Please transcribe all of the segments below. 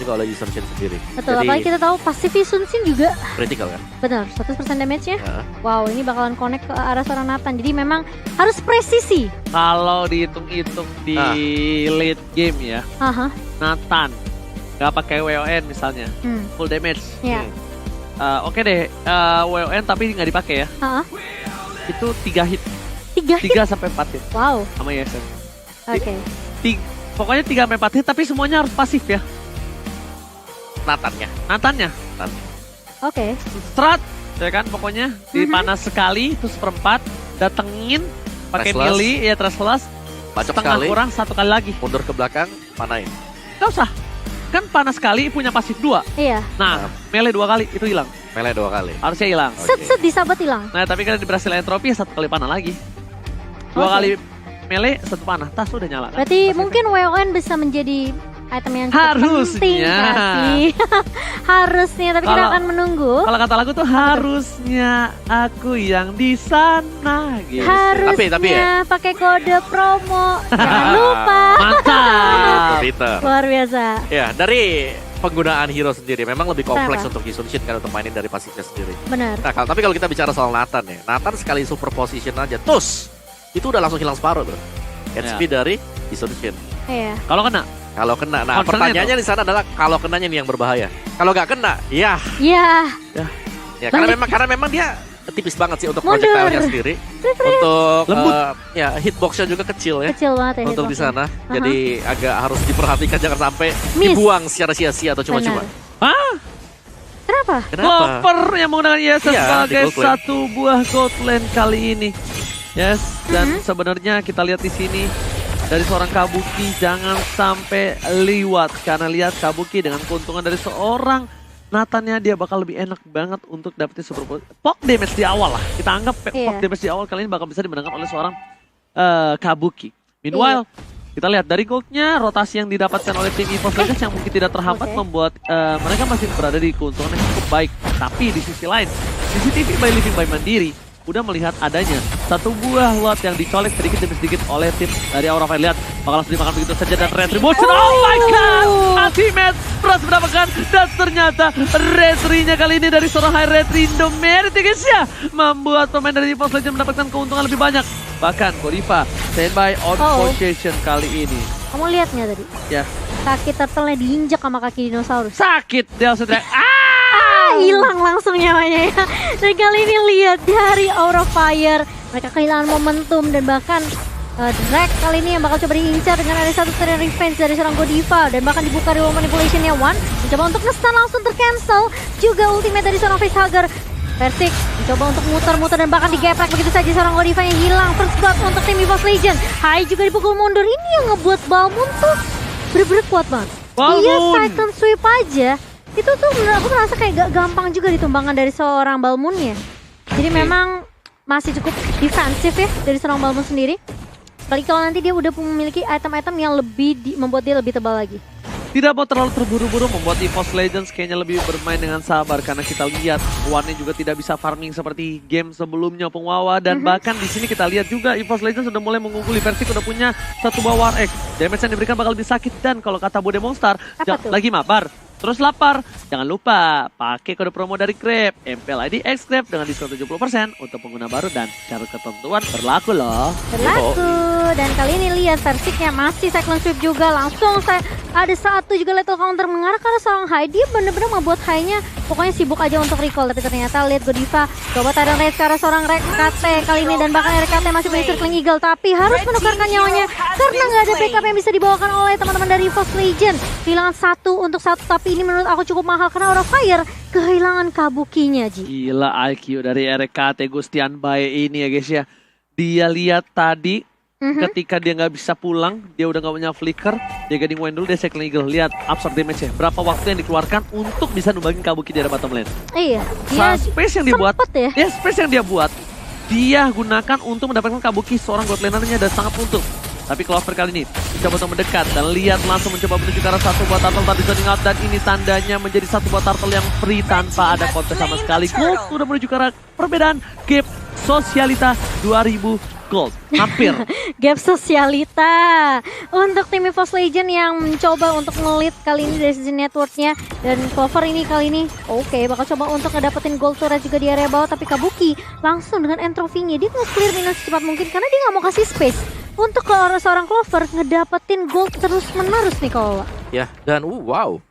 juga oleh Sun Shin sendiri. Betul, Jadi, apalagi kita tahu pasif Sun Shin juga. critical kan? Benar, 100% damage-nya. Ya. Wow, ini bakalan connect ke arah seorang Nathan. Jadi memang harus presisi. Kalau dihitung-hitung di late game ya, Haha. Nathan nggak pakai WON misalnya, full damage. Ya. Oke deh, WON tapi nggak dipakai ya. Haha. Itu 3 hit, 3 hit. 3 sampai 4 hit Wow. sama Yesen. Oke. Pokoknya 3 sampai 4 hit tapi semuanya harus pasif ya. Nathannya. Nathannya Oke. strat ya kan pokoknya dipanas sekali terus seperempat datengin pakai Restless. melee ya Restless Bacok setengah sekali, kurang 1 kali lagi. mundur ke belakang, panain. Gak usah. Kan panas sekali punya pasif 2. Iya. Nah, melee 2 kali itu hilang. Melee 2 kali. Harusnya hilang. Oke. Set disabat hilang. Nah, tapi karena berhasil entropi 1 kali panah lagi. 2 Oke. kali melee 1 panah. Tas udah nyala kan? Berarti Pasifnya. mungkin WON bisa menjadi item yang cukup Harusnya. penting nggak sih? Harusnya, tapi kita Kalau- akan menunggu. Kalau kata lagu tuh harusnya aku yang di sana gitu. Harusnya Tapi pakai kode promo. Jangan lupa. Mantap. Peter. Luar biasa. Ya, dari penggunaan hero sendiri memang lebih kompleks Kenapa? untuk Sun Shin kan untuk mainin dari pasifnya sendiri. Benar. Nah, tapi kalau kita bicara soal Nathan ya, Nathan sekali super position aja, tus, itu udah langsung hilang separuh tuh. HP dari Sun Shin. Iya. Kalau kena, Kalau kena, nah Concernnya pertanyaannya di sana adalah kalau kenanya nih yang berbahaya. Kalau nggak kena, ya, Ya. ya karena memang dia tipis banget sih untuk Mundur. projectile-nya sendiri. Untuk Lembut. ya hitbox-nya juga kecil ya. Kecil banget ya. Untuk di hitboxnya. sana, jadi agak harus diperhatikan jangan sampai Miss. dibuang secara sia-sia atau cuma-cuma. Benar. Kenapa? Kenapa? Clover yang menggunakan Yesen Iya, sebagai di gold lane. satu buah gold lane kali ini. Yes, dan sebenarnya kita lihat di sini dari seorang Kabuki jangan sampai liwat karena lihat Kabuki dengan keuntungan dari seorang Nathannya dia bakal lebih enak banget untuk dapetin super poke damage di awal lah. Kita anggap Iya. poke damage di awal kali ini bakal bisa dimenangkan oleh seorang Kabuki. Meanwhile, kita lihat dari goldnya rotasi yang didapatkan oleh tim EVOS Legends yang mungkin tidak terhambat Oke. membuat mereka masih berada di keuntungan yang cukup baik. Tapi di sisi lain, CCTV by Living by Mandiri udah melihat adanya satu buah lot yang dicolek sedikit demi sedikit oleh tim dari Aura Fire. Lihat, bakal langsung dimakan begitu saja dan Retribution. Oh my god! Ultimate berhasil mendapatkan dan ternyata Retri-nya kali ini dari seorang High Retri Indomerit ya guys ya. Membuat pemain dari EVOS Legends mendapatkan keuntungan lebih banyak. Bahkan Godiva standby on position kali ini. Kamu lihat nggak tadi? Ya, Kaki turtle-nya diinjak sama kaki dinosaurus. sakit dia langsung teriak. Hilang langsung nyawanya ya. Dan kali ini lihat dari Aura Fire, mereka kehilangan momentum dan bahkan Drake kali ini yang bakal coba diincar dengan ada satu tren revenge dari seorang Godiva dan bahkan dibuka real manipulationnya One mencoba untuk nge-stun langsung tercancel, juga ultimate dari seorang facehugger. Persik mencoba untuk muter-muter dan bahkan digeprek begitu saja seorang Godiva yang hilang. First blood untuk tim EVOS Legends. Hai juga dipukul mundur. Ini yang ngebuat Balmun tuh bener-bener kuat banget. Dia Balmun. Titan sweep aja itu tuh menurut aku merasa kayak gak gampang juga ditumbangkan dari seorang Balmunnya. Jadi memang masih cukup defensif ya dari seorang Balmun sendiri. Apalagi kalau nanti dia udah memiliki item-item yang lebih membuat dia lebih tebal lagi. Tidak mau terlalu terburu-buru membuat EVOS Legends kayaknya lebih bermain dengan sabar karena kita lihat One-nya juga tidak bisa farming seperti game sebelumnya Pengwawa dan bahkan di sini kita lihat juga EVOS Legends sudah mulai mengungguli. Persik udah punya satu buah War Egg. Damage yang diberikan bakal lebih sakit dan kalau kata Bude Monster tuh? lagi mabar. Terus lapar, jangan lupa pakai kode promo dari Grab, MPL ID X Grab dengan diskon 70% untuk pengguna baru dan syarat ketentuan berlaku loh. Berlaku. Dan kali ini lihat Persiknya masih cyclone sweep juga. Langsung ada satu juga lethal counter mengarah ke arah seorang Hai. Dia bener-bener membuat Hai-nya pokoknya sibuk aja untuk recall. Tapi ternyata lihat Godiva coba Tyrant Rage ke arah seorang RKT kali ini. Dan bahkan RKT masih punya Circling Eagle. Tapi harus menukarkan nyawanya karena nggak ada backup yang bisa dibawakan oleh teman-teman dari EVOS Legends. Kehilangan satu untuk satu. Tapi ini menurut aku cukup mahal karena Aura Fire kehilangan Kabukinya, Ji. Gila IQ dari RKT Gustian Bae ini ya guys ya. Dia lihat tadi ketika dia nggak bisa pulang, dia udah nggak punya flicker, dia gading wine dulu, dia cycling eagle. Lihat absorb damage-nya, berapa waktu yang dikeluarkan untuk bisa numbangin Kabuki di area bottom lane. Iya, dia Space yang dibuat, sempet ya. space yang dia buat, dia gunakan untuk mendapatkan Kabuki seorang god laner-nya dan sangat untung. Tapi Clover kali ini mencoba untuk mendekat dan lihat langsung mencoba menuju ke arah satu buah turtle tadi zoning out dan ini tandanya menjadi satu buah turtle yang free tanpa ada kontes sama sekali. Gold sudah menuju ke arah perbedaan gap sosialita 2000 gold. Hampir. Gap sosialita untuk tim EVOS Legend yang mencoba untuk ngelit kali ini dari sisi networknya. Dan Clover ini kali ini oke, bakal coba untuk ngedapetin gold turret juga di area bawah. Tapi Kabuki langsung dengan entropinya dia nge-clear minus secepat mungkin karena dia nggak mau kasih space untuk ke seorang Clover ngedapetin gold terus menerus nih kalau. Ya, dan wow.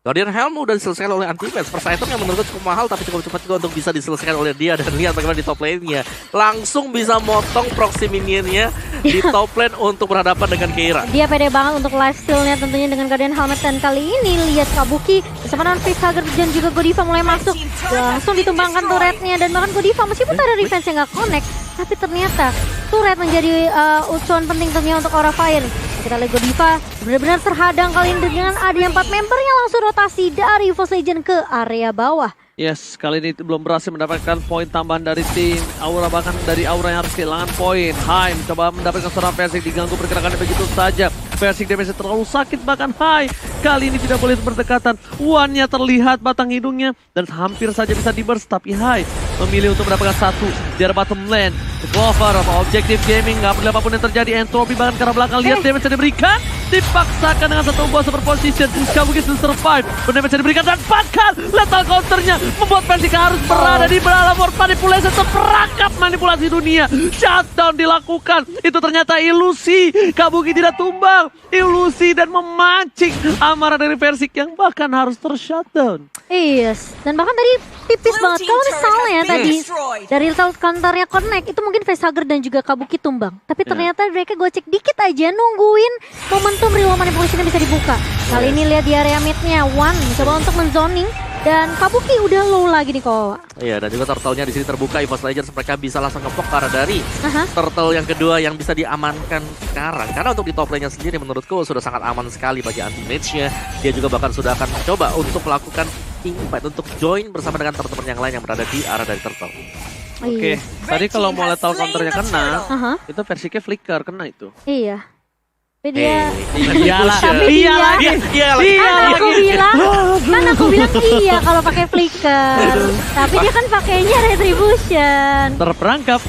Guardian Helm udah diselesaikan oleh Anti-Match. First item yang menurutku cukup mahal tapi cukup cepat juga untuk bisa diselesaikan oleh dia. Dan lihat bagaimana di top lane-nya. Langsung bisa motong proxy minion-nya di top lane untuk berhadapan dengan Keira. Dia pede banget untuk lifesteal-nya tentunya dengan Guardian Helmet. Dan kali ini lihat Kabuki bersama dengan Facehugger dan juga Godiva mulai masuk. Langsung ditumbangkan turretnya dan bahkan Godiva meskipun ada defense yang gak connect. Tapi ternyata turret menjadi ucuan penting tentunya untuk Aura Fire. Kita lihat Godiva benar-benar terhadang kali ini dengan ada 4 membernya langsung rotasi dari EVOS Legend ke area bawah. Yes, kali ini belum berhasil mendapatkan poin tambahan dari tim Aura, bahkan dari Aura yang harus kehilangan poin. Hai mencoba mendapatkan seorang Versik, diganggu pergerakannya begitu saja. Versik damage terlalu sakit, bahkan Hai kali ini tidak boleh berdekatan. One-nya terlihat batang hidungnya dan hampir saja bisa di-burst, tapi Hai memilih untuk mendapatkan satu di area bottom lane. Clover, Objective Gaming, nggak peduli apapun yang terjadi, Entropy bahkan ke arah belakang, lihat damage yang diberikan, dipaksakan dengan satu buah super position. Kabuki still survive, berdamage yang diberikan dan bahkan lethal counternya membuat Versika harus berada di dalam war manipulasi, seperangkap manipulasi dunia. Shutdown dilakukan, itu ternyata ilusi. Kabuki tidak tumbang, ilusi dan memancing amarah dari Versik yang bahkan harus tershutdown. Yes, dan bahkan tadi tipis banget. Kalau misalnya tadi dari lethal counternya connect, itu mungkin Facehugger dan juga Kabuki tumbang. Tapi ternyata mereka gocek dikit aja nungguin momentum real manipulasinya bisa dibuka. Kali ini lihat di area mid-nya, One mencoba untuk menzoning. Dan Kabuki udah low lagi nih kok. Iya, dan juga turtle-nya di sini terbuka. EVOS Legends mereka bisa langsung ngepok karena dari turtle yang kedua yang bisa diamankan sekarang. Karena untuk di top lane-nya sendiri menurutku sudah sangat aman sekali bagi anti-match-nya. Dia juga bahkan sudah akan mencoba untuk melakukan teamfight untuk join bersama dengan teman-teman yang lain yang berada di arah dari turtle. Oke, tadi kalau mau lethal counternya kena, itu Versiknya flicker, kena itu. Iya. Tapi dia Iyalah, tapi dia kan aku bilang iya kalau pakai flicker. Tapi dia kan pakainya retribution. Terperangkap,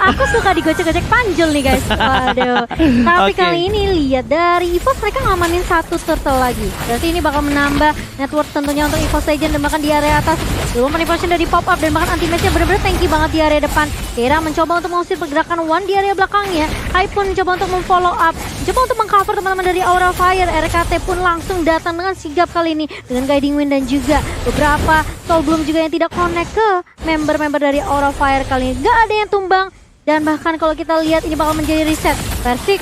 Aku suka digocek-gocek panjul nih guys. Waduh. Tapi kali ini lihat dari EVOS mereka ngamanin satu turtle lagi. Berarti ini bakal menambah network tentunya untuk EVOS Legend dan bahkan di area atas. Belum manipulation dari pop up dan bahkan anti-match-nya benar-benar tanky banget di area depan. Keira mencoba untuk mengusir pergerakan One di area belakangnya. Hai pun mencoba untuk memfollow up. Coba untuk mengcover teman-teman dari Aura Fire. RKT pun langsung datang dengan sigap kali ini dengan Guiding Wind dan juga beberapa Soul Bloom juga yang tidak connect ke member-member dari Aura Fire kali ini. Gak ada yang tumbang dan bahkan kalau kita lihat ini bakal menjadi reset. Versik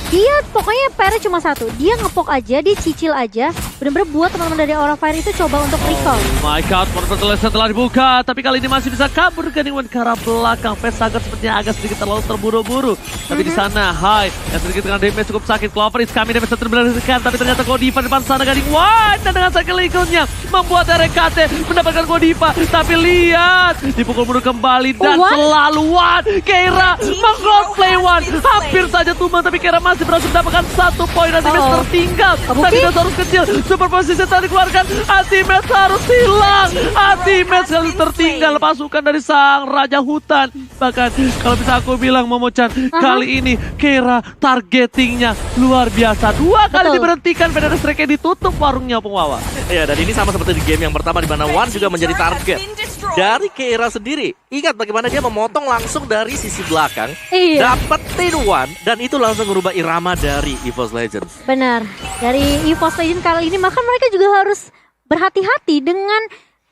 dia pokoknya PR cuma satu, dia ngepok aja, dia cicil aja, bener-bener buat teman-teman dari Aura Fire itu coba untuk recall. Oh my god, portal setelah dibuka, tapi kali ini masih bisa kabur ke Guiding Wind ke arah belakang. Facehugger sepertinya agak sedikit terlalu terburu-buru, tapi di sana Hai yang sedikit dengan damage cukup sakit. Clover is coming, damage terbelah-belahkan, tapi ternyata Godiva depan sana Guiding Wind dan dengan cycle eagle-nya membuat RKT mendapatkan Godiva, tapi lihat dipukul mundur kembali dan selalu One Keira meng-outplay One, hampir saja tumbang tapi Keira masih berhasil mendapatkan satu poin. Anti-match tertinggal, tapi harus kecil, super posisi tadi keluarkan, anti-match harus hilang, anti-match harus tertinggal pasukan dari sang raja hutan. Bahkan kalau bisa aku bilang Momo-chan, kali ini Keira targetingnya luar biasa, 2 kali diberhentikan, Federer Strike ditutup warungnya Pengwawa. Ya, dan ini sama seperti di game yang pertama di mana One juga menjadi target dari Keira sendiri. Ingat bagaimana dia memotong langsung dari sisi belakang, dapetin One, dan itu langsung merubah irama dari EVOS Legends. Benar, dari EVOS Legends kali ini maka mereka juga harus berhati-hati dengan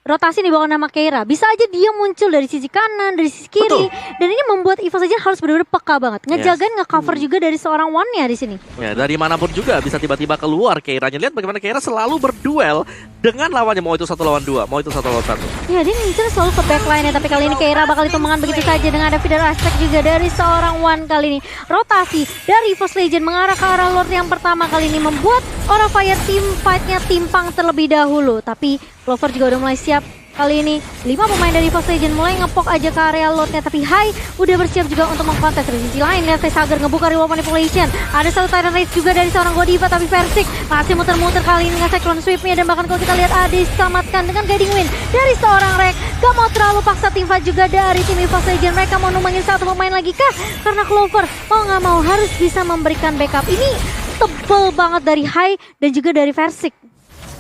rotasi di bawah nama Keira. Bisa aja dia muncul dari sisi kanan, dari sisi kiri. Dan ini membuat EVOS Legends harus benar-benar peka banget. Ngejagain, nge-cover juga dari seorang One-nya di sini. Ya, dari manapun juga bisa tiba-tiba keluar Keiranya. Lihat bagaimana Keira selalu berduel dengan lawannya. Mau itu 1 lawan 2, mau itu 1 lawan 1. Ya, dia ngincer selalu ke backline-nya. Tapi kali ini Keira bakal ditumbangkan begitu saja dengan ada feeder aspect juga dari seorang One kali ini. Rotasi dari EVOS Legends mengarah ke arah Lord yang pertama kali ini membuat Aura Fire team fight-nya timpang terlebih dahulu. Tapi Clover juga udah mulai siap. Kali ini 5 pemain dari EVOS Legends mulai ngepok aja ke area Lordnya. Tapi Hai udah bersiap juga untuk mengkontes. Dari sisi lain lihat Facehugger ngebuka reward manipulation. Ada satu Titan Rage juga dari seorang Godiva. Tapi Versik masih muter-muter kali ini nge-cyclone sweep-nya. Dan bahkan kalau kita lihat ada diselamatkan dengan Guiding Wind dari seorang Rek. Gak mau terlalu paksa tim fight juga dari tim EVOS Legends. Mereka mau numbangin satu pemain lagi kah? Karena Clover mau nggak mau harus bisa memberikan backup. Ini tebel banget dari Hai dan juga dari Versik.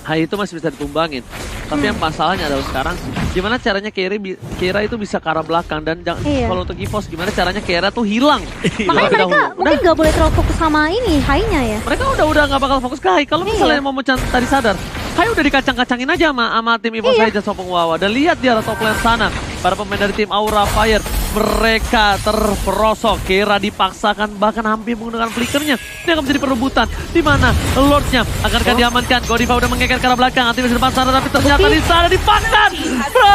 Hai itu masih bisa ditumbangin. Tapi yang masalahnya adalah sekarang gimana caranya Keira itu bisa ke arah belakang dan kalau untuk EVOS gimana caranya Keira tuh hilang. Makanya mereka mungkin nggak boleh terlalu fokus sama ini Hai-nya ya. Mereka udah nggak bakal fokus ke Hai. Kalau misalnya mau tadi sadar, Hai udah dikacang-kacangin aja sama tim EVOS Legends Sopong Wawa. Dan lihat di arah top lane sana, para pemain dari tim Aura Fire mereka terperosok. Keira dipaksakan bahkan hampir menggunakan flickernya. Ini akan menjadi perebutan di mana Lordnya akan diamankan. Godiva udah mengeker ke arah belakang. Anti di depan sana tapi ternyata di sana dipaksa.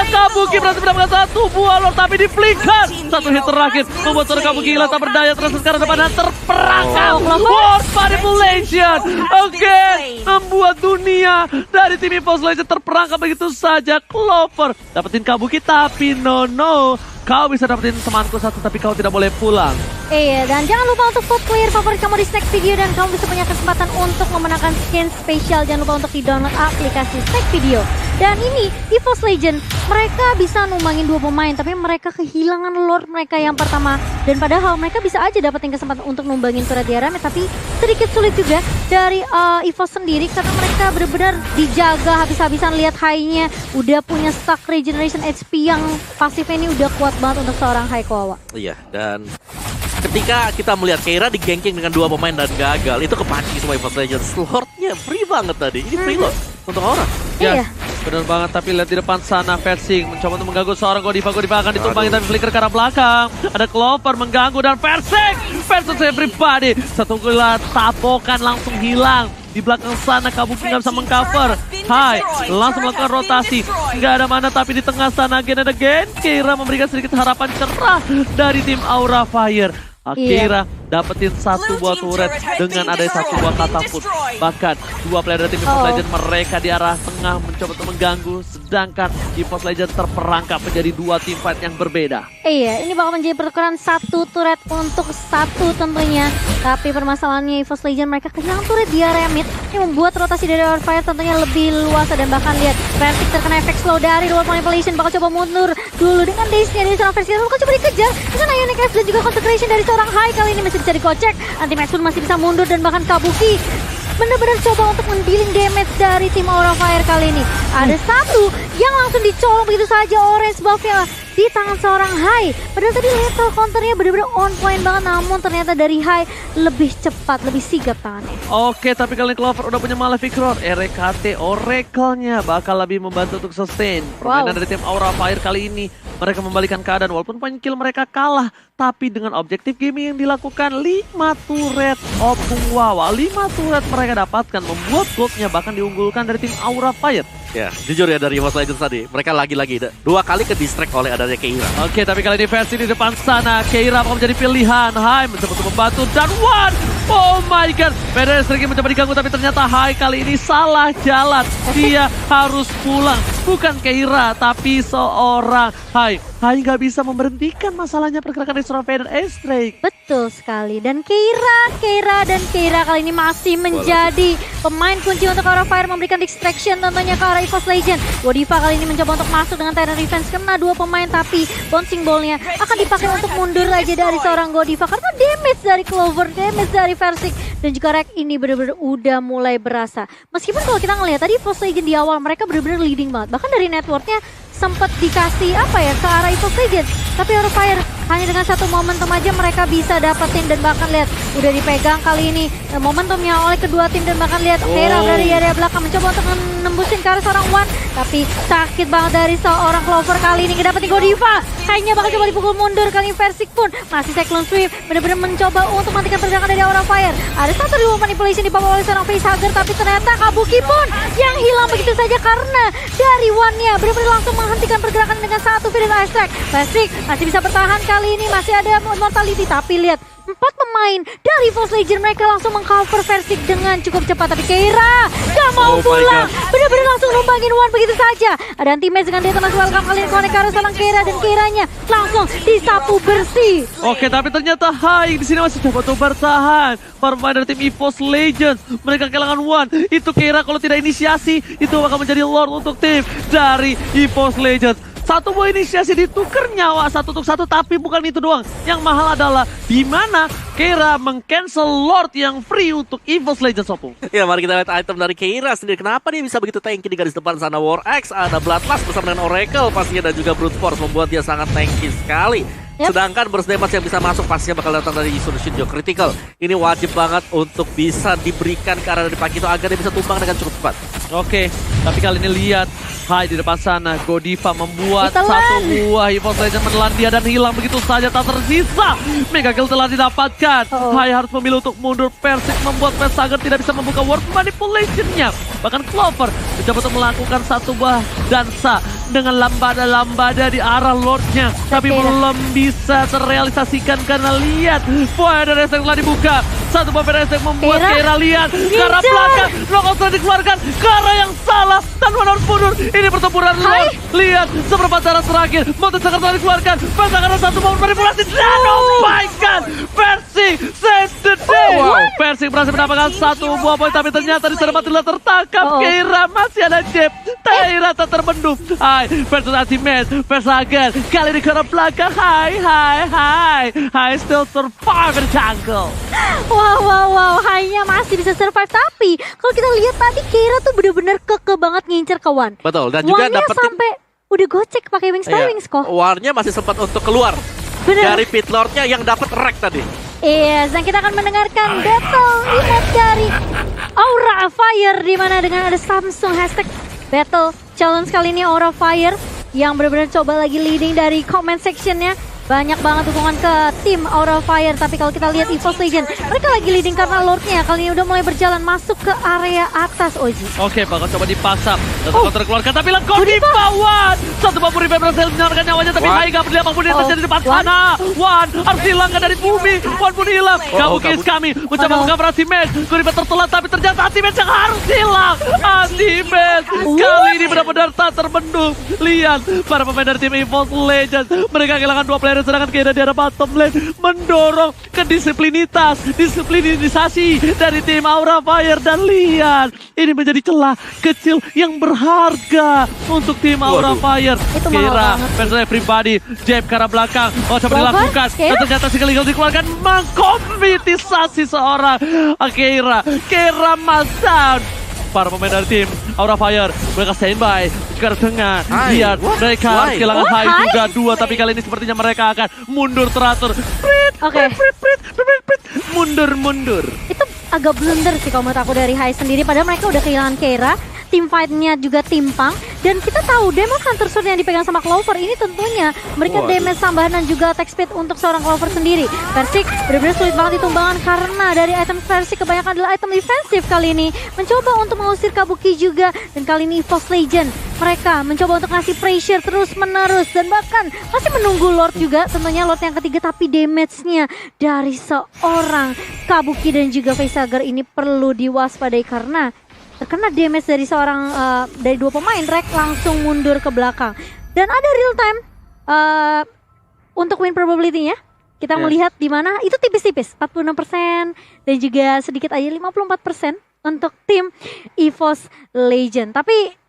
Kabuki berhasil mendapatkan satu buah Lord tapi di flicker. Satu hit terakhir membuat seorang Kabuki hilang tak berdaya terus sekarang depan dan terperangkap. Lord manipulation. Oke, membuat dunia dari tim EVOS Legends terperangkap begitu saja. Clover dapetin Kabuki tapi no. Kau bisa dapetin temanku satu tapi kau tidak boleh pulang. Iya, dan jangan lupa untuk vote player favorit kamu di Snack Video dan kamu bisa punya kesempatan untuk memenangkan skin spesial. Jangan lupa untuk di-download aplikasi Snack Video. Dan ini EVOS Legends, mereka bisa numbangin 2 pemain tapi mereka kehilangan Lord mereka yang pertama. Dan padahal mereka bisa aja dapetin kesempatan untuk numbangin turret Diarame, tapi sedikit sulit juga dari EVOS sendiri karena mereka benar-benar dijaga habis-habisan. Lihat Hai-nya udah punya stack regeneration HP yang pasifnya ini udah kuat banget untuk seorang Hai Koawa. Iya, dan ketika kita melihat Keira digengking dengan 2 pemain dan gagal, itu kepancing semua EVOS Legends. Lordnya free banget tadi, ini free loh untuk orang. Iya. Benar banget, tapi lihat di depan sana Versik mencoba untuk mengganggu seorang Godiva akan ditumbangin tapi flicker ke arah belakang. Ada Clover mengganggu dan Versik versus everybody. Satu gila tabokan langsung hilang. Di belakang sana Kabuki nggak bisa mengcover. Hai langsung melakukan rotasi. Nggak ada mana tapi di tengah sana again Keira memberikan sedikit harapan cerah dari tim Aura Fire. Keira dapetin satu buah turret dengan ada satu buah katapult. Bahkan 2 player dari tim EVOS Legends mereka di arah tengah mencoba untuk mengganggu. Sedangkan EVOS Legends terperangkap menjadi 2 tim fight yang berbeda. Iya, ini bakal menjadi pertukaran 1 turret untuk 1 tentunya. Tapi permasalahannya EVOS Legends mereka kehilangan turret di area mid. Ini membuat rotasi dari Aura Fire tentunya lebih luas. Dan bahkan lihat Versik terkena efek slow dari World Manipulation. Bakal coba mundur dulu dengan Daze-nya dari seorang Versik. Bakal coba dikejar dengan Ionic F dan juga Consecration dari seorang Hai. Kali ini masih bisa dikocek. Anti-Max pun masih bisa mundur dan bahkan Kabuki benar-benar coba untuk mendealing damage dari tim Aura Fire kali ini. Ada satu yang langsung dicolong begitu saja orange buff-nya di tangan seorang Hai. Padahal tadi lethal counternya benar-benar on point banget, namun ternyata dari Hai lebih cepat, lebih sigap tangannya. Oke, tapi kali ini Clover udah punya Malefic Roar. RKT Oracle-nya bakal lebih membantu untuk sustain. Permainan dari tim Aura Fire kali ini mereka membalikan keadaan walaupun point kill mereka kalah. Tapi dengan objektif gaming yang dilakukan 5 turret Opung Wawa, 5 turret mereka dapatkan membuat goldnya bahkan diunggulkan dari tim Aura Fire. Ya, jujur ya dari EVOS Legends tadi, mereka lagi-lagi 2 kali ke distract oleh adanya Keira. Oke, tapi kali ini versi di depan sana, Keira akan menjadi pilihan. Hai mencoba untuk membantu dan one. Oh my god, Pedro sedikit mencoba diganggu tapi ternyata Hai kali ini salah jalan. Dia harus pulang, bukan Keira tapi seorang Hai. Hai nggak bisa memberhentikan masalahnya pergerakan dari seorang Vader Airstrike. Betul sekali, dan Keira kali ini masih menjadi pemain kunci untuk Aura Fire memberikan distraction tentunya ke arah EVOS Legends. Godiva kali ini mencoba untuk masuk dengan Tyrant Revenge, kena 2 pemain tapi bouncing ball-nya akan dipakai untuk mundur aja dari seorang Godiva karena damage dari Clover, damage dari Versik dan juga Rek ini benar-benar udah mulai berasa. Meskipun kalau kita ngelihat tadi EVOS Legends di awal mereka benar-benar leading banget, bahkan dari networknya sempat dikasih ke arah EVOS Legends, tapi Aura Fire hanya dengan 1 momentum aja mereka bisa dapetin dan bahkan lihat udah dipegang kali ini momentumnya oleh kedua tim dan bahkan lihat Keira berada di area belakang mencoba untuk nembusin ke arah seorang Wan, tapi sakit banget dari seorang Clover kali ini ngedapetin Godiva. Hanya bakal coba dipukul mundur kali ini. Versik pun masih Cyclone Swift benar-benar mencoba untuk menghentikan pergerakan dari Aura Fire. Ada satu di manipulation dibawa oleh seorang facehugger tapi ternyata Kabuki pun yang hilang begitu saja karena dari Wan-nya benar-benar langsung menghentikan pergerakan dengan 1 Vader Airstrike. Versik masih bisa bertahan kali ini, masih ada mortality tapi lihat 4 pemain dari EVOS Legends mereka langsung mengcover Versik dengan cukup cepat tapi Keira gak mau pulang, benar-benar langsung numbangin Wan begitu saja. Ada anti-match dengan dia masih welcome kali ini connect ke arah seorang Keira dan Keiranya langsung disapu bersih. Oke, tapi ternyata Hai di sini masih coba untuk bertahan. Para pemain dari tim EVOS Legends mereka kehilangan Wan. Itu Keira kalau tidak inisiasi itu bakal menjadi Lord untuk tim dari EVOS Legends. Satu buah inisiasi ditukar nyawa 1 untuk 1, tapi bukan itu doang. Yang mahal adalah di mana Keira meng-cancel Lord yang free untuk EVOS Legends Opung. Ya, mari kita lihat item dari Keira sendiri. Kenapa dia bisa begitu tanky di garis depan sana? War Axe, ada Bloodlust bersama dengan Oracle pastinya, dan juga Brute Force membuat dia sangat tanky sekali. Sedangkan burst damage yang bisa masuk pastinya bakal datang dari Solution Critical. Ini wajib banget untuk bisa diberikan ke arah dari Pakito agar dia bisa tumbang dengan cukup cepat. Oke, tapi kali ini lihat Hai di depan sana, Godiva membuat Ditelan. satu buah EVOS Legends menelan dia dan hilang begitu saja, tak tersisa. Mega kill telah didapatkan. Hai harus memilih untuk mundur. Persik membuat Vesager tidak bisa membuka ward manipulation-nya. Bahkan Clover mencoba untuk melakukan satu buah dansa dengan lambada-lambada di arah Lordnya, tapi belum bisa terrealisasikan karena lihat Fire Resek telah dibuka. Satu buah Fire Resek membuat Keira lihat ke arah belakang. Knockout telah dikeluarkan ke arah yang salah dan harus mundur. Ini pertempuran Lord. Lihat seperempat darah terakhir. Mountain Sucker telah dikeluarkan. Vesager ada satu momen manipulasi dan oh my god, Persik save the day. Persik berhasil mendapatkan satu buah poin, tapi ternyata di sana tidak tertangkap. Keira masih ada Jeb. Keira tak terbendung. Hai versus Ultimate. Vesager kali ini ke arah belakang. Hai still survive in the jungle. Wow, hanya masih bisa survive. Tapi kalau kita lihat tadi Keira tuh bener-bener keke banget ngincer ke Wan. Betul, dan juga Wan-nya dapetin sampai udah gocek pakai wings by wings kok. Warnya masih sempat untuk keluar dari pit lordnya yang dapat wreck tadi. Yes, dan kita akan mendengarkan battle emote dari Aura Fire, di mana dengan ada Samsung hashtag battle challenge kali ini Aura Fire yang benar-benar coba lagi leading dari comment sectionnya. Banyak banget dukungan ke tim Aura Fire, tapi kalau kita lihat EVOS Legends, mereka lagi leading karena Lordnya kali ini udah mulai berjalan masuk ke area atas, Oji. Oke, bakal coba dipaksa. Dan counter keluarkan, tapi lihat Godiva Wan. Satu babur Revive berhasil menyelamatkan nyawanya, tapi Hai gak peduli apapun yang terjadi di depan sana. Wan harus hilangkan dari bumi. Wan pun hilang. Kabukis kami mencoba mengcover Ultimate. Godiva tertelan, tapi ternyata Ultimate yang harus hilang. Ultimate kali ini benar-benar tak terbendung. Lihat para pemain dari tim EVOS Legends, mereka kehilangan 2 player, sedangkan Keira di arah bottom lane mendorong disiplinisasi dari tim Aura Fire. Dan lihat, ini menjadi celah kecil yang berharga untuk tim Aura Fire. Keira versus everybody, jab ke arah belakang, coba dilakukan, dan ternyata sekali dikeluarkan, mengkompitisasi seorang Keira Mazan. Para pemain dari tim Aura Fire, mereka standby ke arah tengah. Lihat, mereka kehilangan Hai juga 2, tapi kali ini sepertinya mereka akan mundur teratur. Mundur. Itu agak blunder sih kalau menurut aku dari Hai sendiri, padahal mereka udah kehilangan Keira. Tim fight-nya juga timpang, dan kita tahu damage Hunter Sword yang dipegang sama Clover ini tentunya memberikan damage tambahan dan juga attack speed untuk seorang Clover sendiri. Persik benar-benar sulit banget ditumbangkan karena dari item Persik kebanyakan adalah item defensif kali ini. Mencoba untuk mengusir Kabuki juga, dan kali ini EVOS Legends mereka mencoba untuk ngasih pressure terus-menerus, dan bahkan masih menunggu Lord juga, tentunya Lord yang ketiga, tapi damage-nya dari seorang Kabuki dan juga Vesager ini perlu diwaspadai karena terkena damage dari seorang dari 2 pemain. Rek langsung mundur ke belakang, dan ada real time untuk win probability-nya. Kita melihat di mana itu tipis-tipis 46% dan juga sedikit aja 54% untuk tim EVOS Legends. Tapi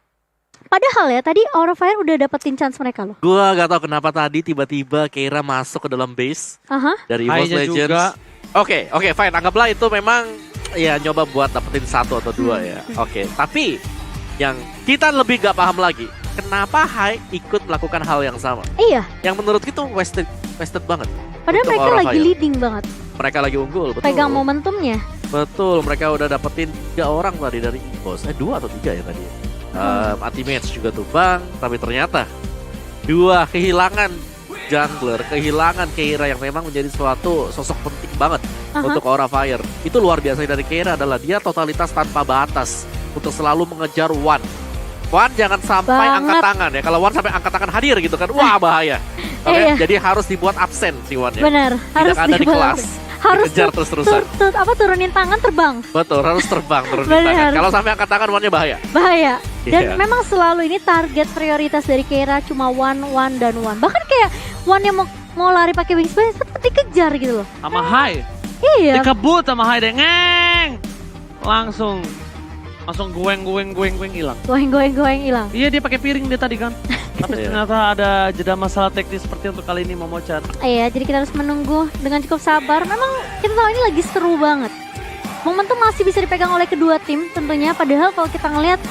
padahal ya tadi Aura Fire udah dapetin chance mereka loh. Gua gak tahu kenapa tadi tiba-tiba Keira masuk ke dalam base dari EVOS Legends. Oke, fine. Anggaplah itu memang ya nyoba buat dapetin 1 atau 2 ya. Oke, tapi yang kita lebih gak paham lagi, kenapa Hai ikut melakukan hal yang sama? Iya. Yang menurut kita wasted banget. Padahal mereka lagi leading banget. Mereka lagi unggul, betul. Pegang momentumnya. Betul, mereka udah dapetin 3 orang tadi dari EVOS. 2 atau 3 ya tadi. Anti-match juga tumbang, tapi ternyata 2 kehilangan jungler, kehilangan Keira yang memang menjadi suatu sosok penting banget untuk Aura Fire. Itu luar biasa dari Keira adalah dia totalitas tanpa batas untuk selalu mengejar Wan. Wan jangan sampai angkat tangan ya. Kalau Wan sampai angkat tangan hadir gitu kan, wah bahaya. Jadi harus dibuat absen si Wan ya. Benar, harus ada di kelas. Harus dikejar terus-terusan. Turunin tangan, terbang. Betul, harus terbang turunin tangan. Kalau sampai angkat tangan Wannya bahaya. Dan memang selalu ini target prioritas dari Keira cuma Wan dan Wan. Bahkan kayak Wan yang mau lari pakai wingspan tetap dikejar gitu loh. Sama Hai. Iya. Dikebut sama Hai deh, ngeng. Langsung Langsung goeng hilang. Goeng hilang. Iya, dia pakai piring dia tadi kan. Tapi ternyata ada jeda masalah teknis seperti untuk kali ini Momochan. Iya, jadi kita harus menunggu dengan cukup sabar. Memang kita tahu ini lagi seru banget. Momentum masih bisa dipegang oleh kedua tim tentunya. Padahal kalau kita ngelihat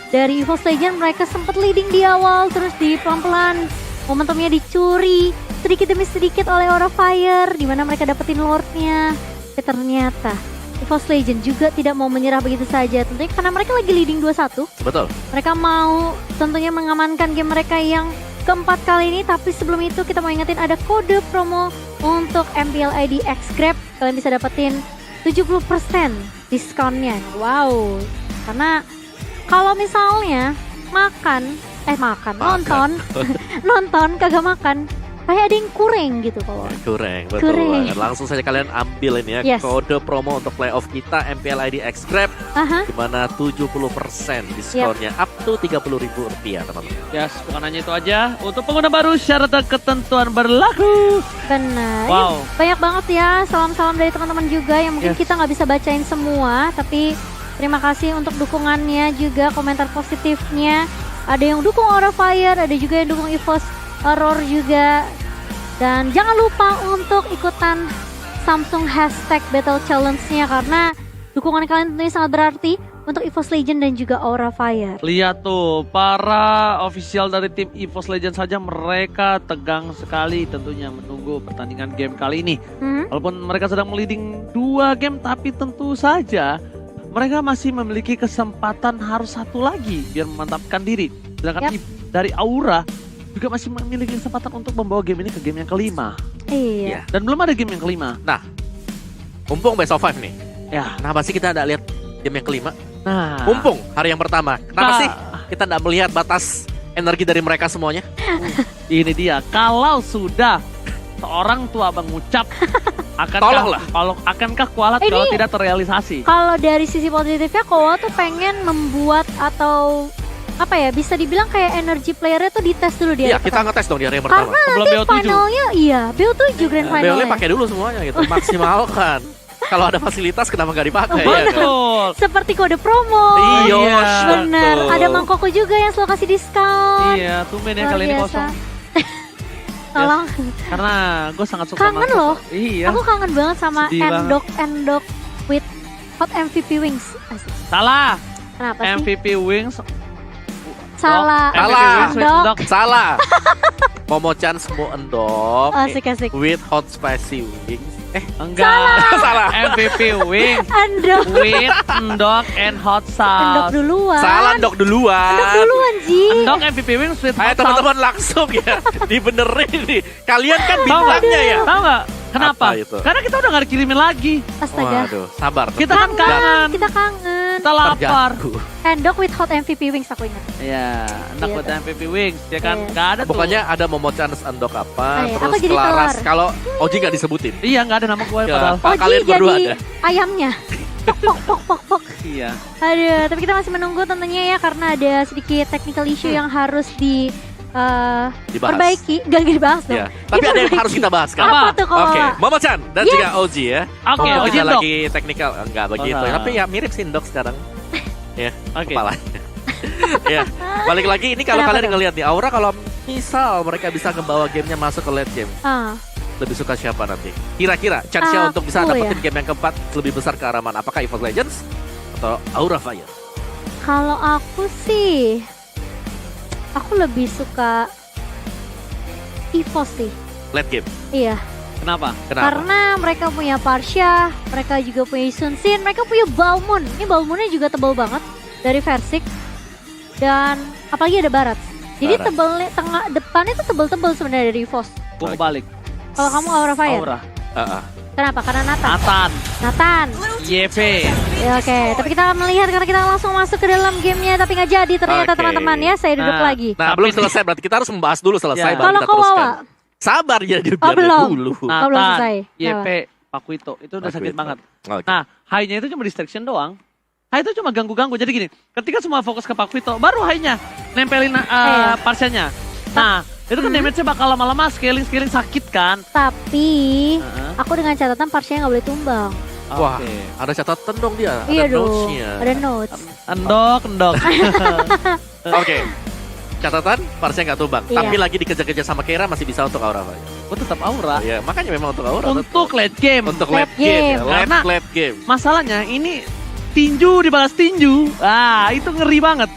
dari EVOS Legends mereka sempat leading di awal, terus di pelan-pelan momentumnya dicuri sedikit demi sedikit oleh Aura Fire, di mana mereka dapetin Lordnya. Tapi ternyata EVOS Legends juga tidak mau menyerah begitu saja. Tentunya karena mereka lagi leading 2-1. Betul. Mereka mau tentunya mengamankan game mereka yang keempat kali ini. Tapi sebelum itu kita mau ingetin ada kode promo untuk MPL ID X Grab. Kalian bisa dapetin 70% diskonnya. Wow. Karena kalau misalnya nonton kagak makan, kayak ada yang kurang gitu kalau. Kurang, betul banget. Langsung saja kalian ambil ini ya, kode promo untuk playoff kita MPL ID X Grab, di mana 70% diskonnya up to Rp30.000, teman-teman. Yes, bukan hanya itu aja. Untuk pengguna baru syarat dan ketentuan berlaku. Benar. Wow. Banyak banget ya salam-salam dari teman-teman juga yang mungkin kita nggak bisa bacain semua, tapi terima kasih untuk dukungannya juga, komentar positifnya. Ada yang dukung Aura Fire, ada juga yang dukung EVOS Roar juga. Dan jangan lupa untuk ikutan Samsung hashtag Battle Challenge-nya karena dukungan kalian tentunya sangat berarti untuk EVOS Legends dan juga Aura Fire. Lihat tuh, para official dari tim EVOS Legends saja mereka tegang sekali tentunya menunggu pertandingan game kali ini. Walaupun mereka sedang leading 2 game, tapi tentu saja mereka masih memiliki kesempatan harus satu lagi biar memantapkan diri. Sedangkan dari Aura juga masih memiliki kesempatan untuk membawa game ini ke game yang kelima. Iya. Dan belum ada game yang kelima. Nah, mumpung best of 5 nih. Ya. Kenapa sih kita tidak lihat game yang kelima? Nah, Mumpung hari yang pertama. Kenapa sih kita tidak melihat batas energi dari mereka semuanya? ini dia. Kalau sudah seorang tua mengucap, akankah kualat kalau tidak terrealisasi? Kalau dari sisi positifnya, Kowa tuh pengen membuat atau apa ya, bisa dibilang kayak energy playernya tuh dites dulu dia. Iya, kita ngetes dong di hari yang pertama. Karena sebelum nanti BO7. finalnya, BO7 grand finalnya. BO-nya pakai dulu semuanya gitu, maksimalkan. Kalau ada fasilitas kenapa nggak dipakai? Betul. Seperti kode promo. Iya, bener. betul. Ada Mangkoko juga yang selalu kasih diskon. Iya, tumben ya kali ini kosong. Tolong. Karena gue sangat suka kangen loh. Iya. Aku kangen banget sama Endok with Hot MVP Wings. Asik. Salah. Kenapa sih? MVP Wings. Salah. Endok. Salah. Momochan semua endok. Asik. With hot spicy wings. Enggak. Salah. MVP Wings. Endok. With endok and hot sauce. Endok duluan. Salah, endok duluan. Endok duluan, Ji. Endok MVP Wings with hot sauce. Ayo teman-teman langsung ya. Dibenerin nih. Kalian kan bintangnya ya. Tahu nggak? Kenapa? Apa itu? Karena kita udah gak dikirimin lagi. Astaga. Waduh, sabar. Kita kan kangen. Kita kangen. Kita lapar. Endok with hot MVP Wings aku ingat. Iya, endok with MVP Wings. Ya kan, nggak ada tuh. Pokoknya ada Momochan endok apa, Apa terus jadi Kelaras. telur? Kalau Oji nggak disebutin. Iya, nggak ada nama gue padahal. Kalian berdua jadi ada. ayamnya. Pok. Iya. Aduh, tapi kita masih menunggu tentunya ya karena ada sedikit technical issue yang harus diperbaiki. Gak dibahas dong. Ya. Tapi ada yang harus kita bahas kan. Apa tuh kalau Oke, Momochan dan juga Oji ya. Oke, Oji Oji lagi teknikal, enggak begitu. Oh, Tapi ya mirip sih Indok sekarang. Ya, Oke. kepalanya. Ya, balik lagi ini kalau Kenapa kalian tuh? ngelihat nih Aura kalau misal mereka bisa ngebawa gamenya masuk ke late game, lebih suka siapa nanti? Kira-kira chance-nya untuk bisa Aku dapetin game yang keempat lebih besar ke arah mana? Apakah EVOS Legends atau Aura Fire? Kalau aku sih, aku lebih suka EVOS sih. Late game. Iya. Kenapa? Karena mereka punya Parsha, mereka juga punya Sun Sin, mereka punya Balmond. Ini Balmondnya juga tebal banget dari Versik. Dan apalagi ada Barat. Jadi tebelnya tengah depannya tuh tebel-tebel sebenarnya dari EVOS. Gue kebalik. Kalau kamu Aura Fire. Aura. Kenapa? Karena Nathan. YP. Ya, oke, tapi kita melihat karena kita langsung masuk ke dalam gamenya tapi nggak jadi ternyata teman-teman ya. Saya duduk lagi. Nah, belum selesai berarti kita harus membahas dulu selesai baru Kalau kita kau teruskan. Sabar ya biar belum. dulu. belum selesai. YP, Pakuito. Itu udah sakit banget. Okay. Nah, high-nya itu cuma distraction doang. High itu cuma ganggu-ganggu. Jadi gini, ketika semua fokus ke Pakuito, baru high-nya nempelin Parsha-nya. Nah, itu kan damage-nya bakal lama-lama scaling sakit kan. Tapi aku dengan catatan Parsha nggak boleh tumbang. Wah, Oke. ada catatan dong dia. Iya ada dong, notes-nya. ada notes. Endok. Oke. Catatan, Parsia nggak tumbang. Iya. Tapi lagi dikejar-kejar sama Keira masih bisa untuk Aura Fire. Gue tetap Aura. Iya, makanya memang untuk Aura. Untuk late game. Untuk Late late game. game. Karena- Late game. Masalahnya ini tinju dibalas tinju. Itu ngeri banget.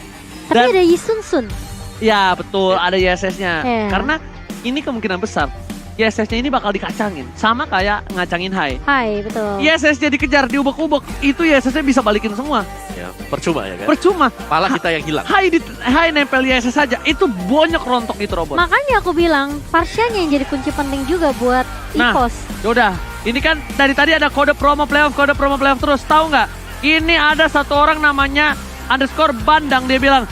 Tapi Dan ada Yisun-sun. ya betul ada ISS-nya. Iya. Karena ini kemungkinan besar ISS-nya ini bakal dikacangin. Sama kayak ngacangin Hai. Hai, betul. ISS-nya dikejar diubek-ubek. Itu ISS-nya bisa balikin semua. Ya, percuma ya kan. Percuma. Malah kita yang hilang. Hai nempel ISS saja. Itu bonyok rontok itu robot. Makanya aku bilang Parsianya yang jadi kunci penting juga buat Nah. EVOS. Yaudah, ini kan dari tadi ada kode promo playoff terus. Tahu nggak? Ini ada satu orang namanya _bandang, dia bilang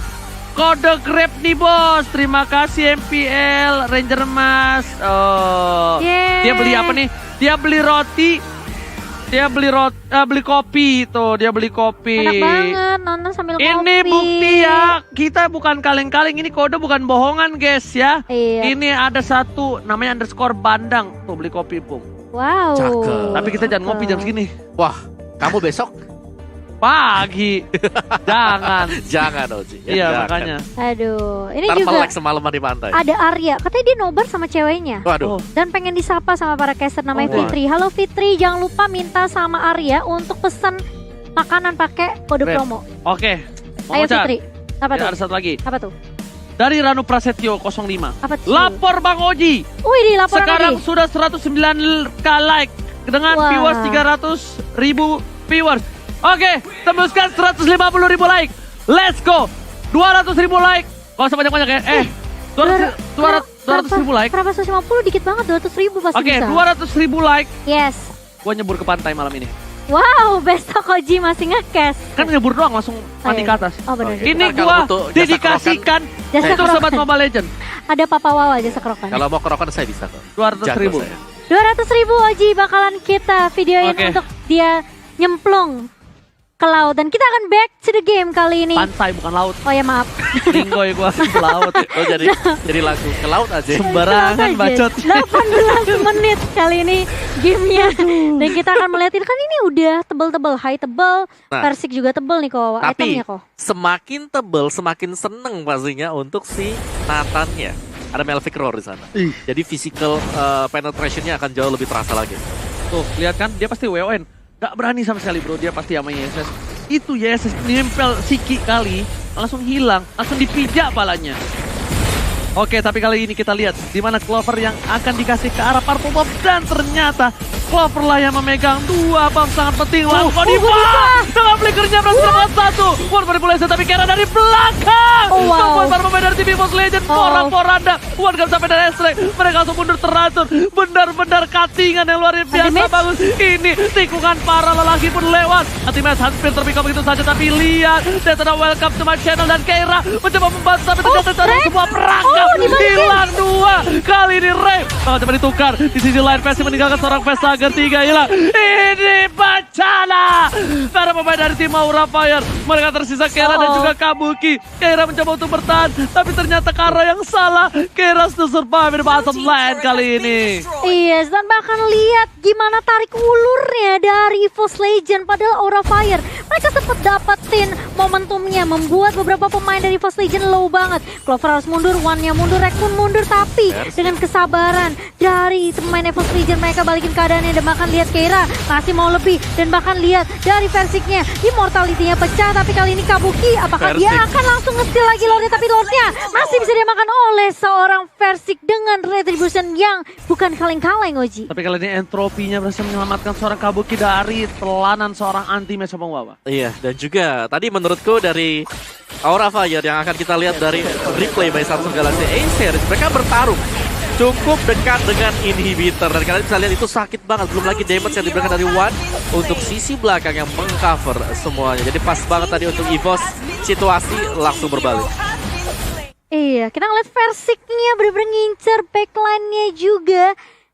kode Grab nih bos, terima kasih MPL Ranger Mas. Oh, Yeay. dia beli apa nih? Dia beli roti, beli kopi tuh, dia beli kopi. Enak banget nonton sambil ngopi. Ini bukti ya, kita bukan kaleng-kaleng, ini kode bukan bohongan guys ya. Iya. Ini ada satu namanya _bandang, tuh beli kopi Bung. Wow. Cakep. Tapi kita jangan ngopi jam segini. Wah, kamu besok Pagi. Jangan. jangan Oji. Ya, Iya jangan. makanya. Aduh, ini Ntar juga melek semalaman di pantai. ada Arya. Katanya dia nobar sama ceweknya. Waduh. Oh, Dan pengen disapa sama para caster namanya Oh, Fitri. Halo Fitri, jangan lupa minta sama Arya untuk pesan makanan pakai kode Keren. promo. Oke. Mau Ayo Chan. Fitri. Apa Ya, tuh? ada satu lagi. Apa tuh? Dari Ranu Prasetyo 05. Apa tuh? Lapor Bang Oji. Wih, di laporan Sekarang lagi. sudah 109k like dengan Wah. viewers 300.000 viewers. Oke, tembuskan 150.000 like. Let's go. 200.000 like. Gak usah banyak-banyak ya. 200.000 like. Kenapa 150 dikit banget, 200.000 pasti Oke, bisa. 200.000 like. Yes. Gua nyebur ke pantai malam ini. Wow, Besto Koji masih nge-cash. Kan nyebur doang langsung mandi ke atas. Oh benar. Oke. Ini Ntar kalau gua butuh jasa dedikasikan Jasa untuk kerokan. sobat Mobile Legend. Ada Papa Wawa jasa kerokan. Kalau mau kerokan saya bisa kok. 200.000. Jago saya. 200.000 Oji bakalan kita videoin Oke. untuk dia nyemplung ke laut. Dan kita akan back to the game kali ini. Pantai bukan laut. Oh ya maaf. Linggoy gua ke laut. Oh jadi langsung ke laut aja. Sembarangan Langsung aja. bacot. 18 menit kali ini gamenya. Dan kita akan melihat ini kan ini udah tebel-tebel, high tebel, Nah. Persik juga tebel nih kok Tapi itemnya kok. semakin tebel semakin seneng pastinya untuk si Nathan-nya. Ada Melvic Roar di sana. Ih. Jadi physical penetration-nya akan jauh lebih terasa lagi. Tuh, lihat kan dia pasti WON. Gak berani sama sekali bro, dia pasti sama YSS. Itu YSS nempel Siki kali, langsung hilang, langsung dipijak palanya. Oke, tapi kali ini kita lihat di mana Clover yang akan dikasih ke arah Purple Bomb dan ternyata Clover lah yang memegang dua bomb sangat penting. Lalu Kodiva dengan flickernya berangkat satu. One manipulation tapi Kera dari belakang. Oh, wow. Membuat para pemain dari tim EVOS Legend porak-poranda. One gak sampai dari Estrek. Mereka langsung mundur teratur. Benar-benar cuttingan yang luar biasa Anti-match. bagus. Ini tikungan para lelaki pun lewat. Anti-match hampir terpikat begitu saja. Tapi lihat, Detona welcome to my channel dan Keira mencoba membantu tapi ternyata ada Ray. sebuah perangkap. Dibalikin. Hilang dua. Kali ini Ray coba ditukar. Di sisi lain Pesi meninggalkan seorang Vestager 3 hilang. Ini bencana. Para pemain dari tim Aura Fire. Mereka tersisa Keira dan juga Kabuki. Keira mencoba untuk bertahan. Tapi ternyata Kara yang salah. Keira still survive di bottom lane kali ini. Yes, dan bahkan lihat gimana tarik ulurnya dari EVOS Legend padahal Aura Fire. Mereka sempat dapetin momentumnya, membuat beberapa pemain dari EVOS Legend low banget. Clover harus mundur, One-nya mundur, Rek pun mundur, tapi dengan kesabaran dari pemain EVOS Legend mereka balikin keadaannya dan bahkan lihat Keira masih mau lebih dan bahkan lihat dari Versiknya, immortality-nya pecah tapi kali ini Kabuki apakah dia Versik. akan langsung nge-steal lagi Lordnya tapi Lordnya masih bisa dimakan oleh seorang Versik dengan retribution yang bukan kaleng-kaleng Oji. Tapi kali ini entropinya berhasil menyelamatkan seorang Kabuki dari telanan seorang anti-match Bang Wawa. Iya, dan juga tadi menurutku dari Aura Fire yang akan kita lihat dari replay by Samsung Galaxy A series, mereka bertarung cukup dekat dengan inhibitor dan kalian bisa lihat itu sakit banget, belum lagi damage yang diberikan dari One untuk sisi belakang yang mengcover semuanya. Jadi pas banget tadi untuk EVOS, situasi langsung berbalik. Iya, kita ngeliat Versiknya bener-bener ngincer backline-nya juga.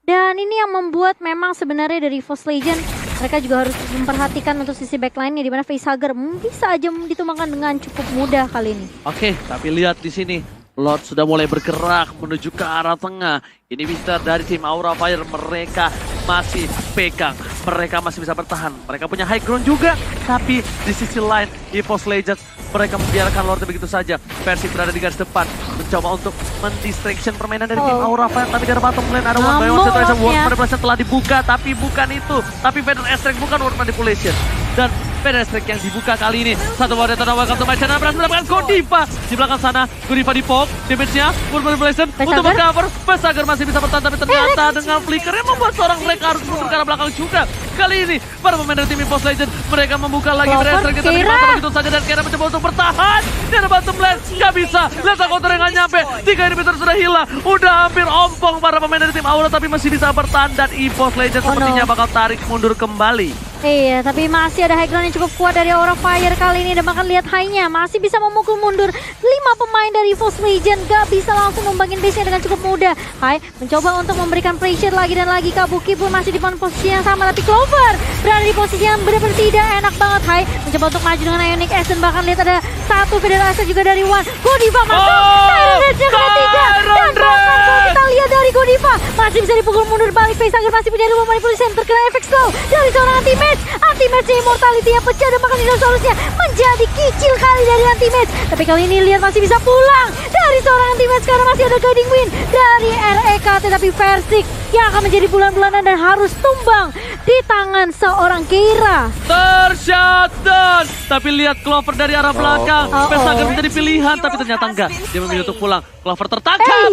Dan ini yang membuat memang sebenarnya dari EVOS Legend mereka juga harus memperhatikan untuk sisi backline-nya di mana Facehugger bisa aja ditumbangkan dengan cukup mudah kali ini. Oke, tapi lihat di sini. Lord sudah mulai bergerak menuju ke arah tengah. Ini Mister dari tim Aura Fire, mereka masih pegang. Mereka masih bisa bertahan. Mereka punya high ground juga. Tapi di sisi lain, EVOS Legends, mereka membiarkan Lord begitu saja. Persib berada di garis depan. Mencoba untuk mendistraction permainan dari tim Aura Fire. Tapi dari bottom lane ada one by one situation. World Manipulation telah dibuka. Tapi bukan itu. Tapi Vader Astrek bukan World Manipulation. Dan Vader Astrek yang dibuka kali ini. Satu wadah tanda welcome to my channel. Berhasil mendapatkan Godiva. Di belakang sana, Godiva di poke. Damage-nya, World Manipulation untuk meng-cover. Pesager masih bisa bertahan. Tapi ternyata dengan flicker yang membuat seorang Drake harus mundur ke arah belakang juga. Kali ini, para pemain dari tim EVOS Legends, mereka membuka lagi Vader Astrek. Tapi dipotong begitu saja. Dan Kera mencoba untuk bertahan. Di ada bottom lane, gak bisa. Lihat counter yang gak nyampe. 3 inhibitor sudah hilang. Udah hampir ompong para pemain dari tim Aura. Tapi masih bisa bertahan. Dan EVOS Legends sepertinya bakal tarik mundur kembali. Iya, tapi masih ada high ground yang cukup kuat dari Aura Fire kali ini. Dan bahkan lihat high-nya masih bisa memukul mundur 5 pemain dari EVOS Legends. Gak bisa langsung numbangin base-nya dengan cukup mudah. Hai, mencoba untuk memberikan pressure lagi dan lagi. Kabuki pun masih di posisi yang sama. Tapi Clover berada di posisi yang benar-benar tidak enak banget. Hai, mencoba untuk maju dengan Ionic S. Dan bahkan lihat ada satu federasi juga dari One. Godiva masuk. Tyrant Rage-nya ketiga. Dan bahkan kalau kita lihat dari Godiva masih bisa dipukul mundur balik. Facehager masih punya rumah manipulation. Terkena efek slow dari seorang Anti-match immortality yang pecah dan bahkan dinosaurusnya menjadi kicil kali dari anti-match. Tapi kali ini lihat masih bisa pulang dari seorang anti-match karena masih ada guiding wind dari REKT. Tapi Versik yang akan menjadi bulan-bulanan dan harus tumbang di tangan seorang Keira. Tershutdown. Tapi lihat Clover dari arah belakang. Pesager menjadi pilihan tapi ternyata enggak. Dia memilih untuk pulang. Clover tertangkap.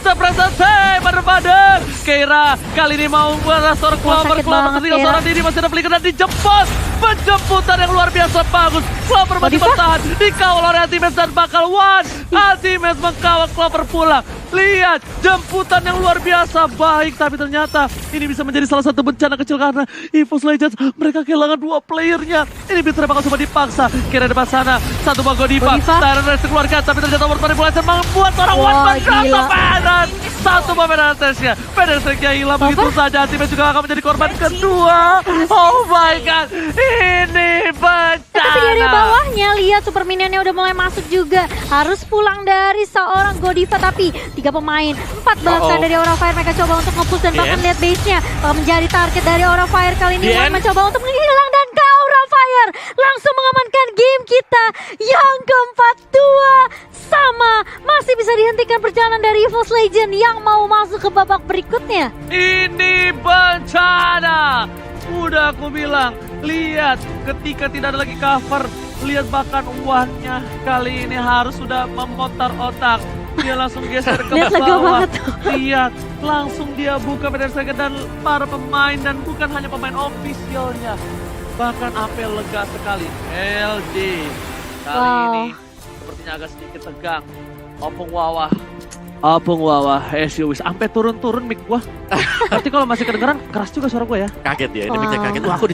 Sepresen save pada Keira kali ini mau merasor Clover. Clover tertinggal seorang diri. Masih ada flicker dan dijemput. Penjemputan yang luar biasa bagus. Clover masih bertahan. Dikawal oleh Anti-Match dan bakal One. Anti-Match mengkawal Clover pulang. Lihat jemputan yang luar biasa baik. Tapi ternyata ini bisa menjadi salah satu bencana kecil karena EVOS Legends mereka kehilangan 2 playernya. Ini bisa bakal coba dipaksa. Kira depan sana. Satu bang Godiva. Tyrant Rage dikeluarkan. Tapi ternyata World Manipulation membuat orang One berkata Vader. Satu pemain atasnya. Vader Strike-nya hilang begitu saja. Anti-Match juga akan menjadi korban kedua. Oh my god. Ini bencana. Tapi dari bawahnya lihat super minionnya udah mulai masuk juga. Harus pulang dari seorang Godiva. Tapi 3 pemain, 4 bangsa dari Aura Fire mereka coba untuk nge-push dan bahkan lihat base-nya menjadi target dari Aura Fire kali ini. One mencoba untuk menghilang dan ke Aura Fire langsung mengamankan game kita yang keempat 2 sama. Masih bisa dihentikan perjalanan dari EVOS Legends yang mau masuk ke babak berikutnya. Ini bencana. Udah aku bilang, lihat ketika tidak ada lagi cover, lihat bahkan One-nya kali ini harus sudah memutar otak. Dia langsung geser ke bawah. Lihat, langsung dia buka Vader Astrek dan para pemain dan bukan hanya pemain officialnya. Bahkan Apel lega sekali. LD kali ini sepertinya agak sedikit tegang. Opung Wawah, as you wish. Sampai turun-turun mic gua. Berarti kalau masih kedengeran keras juga suara gua ya. Kaget ya, ini mic-nya kaget. Wah, aku